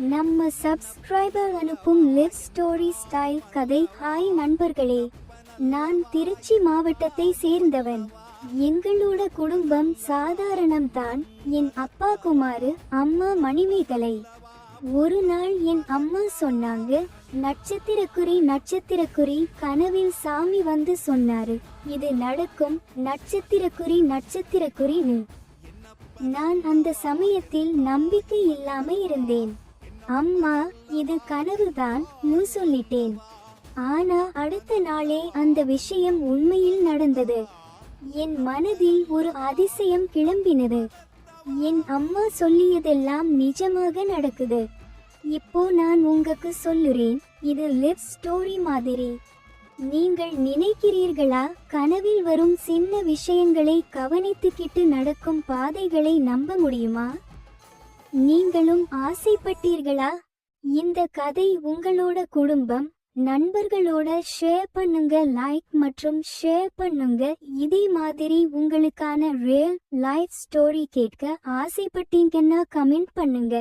நம்ம சப்ஸ்கிரைபர் அனுப்பும் live story style கதை. ஹாய் நண்பர்களே, நான் திருச்சி மாவட்டத்தை சேர்ந்தவன். எங்களோட குடும்பம் சாதாரணம்தான். என் அப்பா குமாரு, அம்மா மணிமேகலை. ஒரு நாள் என் அம்மா சொன்னாங்க, நட்சத்திரக்குறி நட்சத்திரக்குறி கனவில் சாமி வந்து சொன்னாரு, இது நடக்கும், நட்சத்திரக்குறி நட்சத்திரக்குறின்னு. நான் அந்த சமயத்தில் நம்பிக்கை இல்லாம இருந்தேன். அம்மா, இது கனவுதான் சொல்லிட்டேன். ஆனா அடுத்த நாளே அந்த விஷயம் உண்மையில் நடந்தது. என் மனதில் ஒரு அதிசயம் கிளம்பினது. என் அம்மா சொல்லியதெல்லாம் நிஜமாக நடக்குது. இப்போ நான் உங்களுக்கு சொல்லுறேன், இது லிவ் ஸ்டோரி மாதிரி. நீங்கள் நினைக்கிறீர்களா, கனவில் வரும் சின்ன விஷயங்களை கவனித்துக்கிட்டு நடக்கும் பாதைகளை நம்ப முடியுமா? நீங்களும் ஆசைப்பட்டீர்களா? இந்த கதை உங்களோட குடும்பம், நண்பர்களோட ஷேர் பண்ணுங்க, லைக் மற்றும் ஷேர் பண்ணுங்க. இதே மாதிரி உங்களுக்கான ரியல் லைஃப் ஸ்டோரி கேட்க ஆசைப்பட்டீங்கன்னா கமெண்ட் பண்ணுங்க.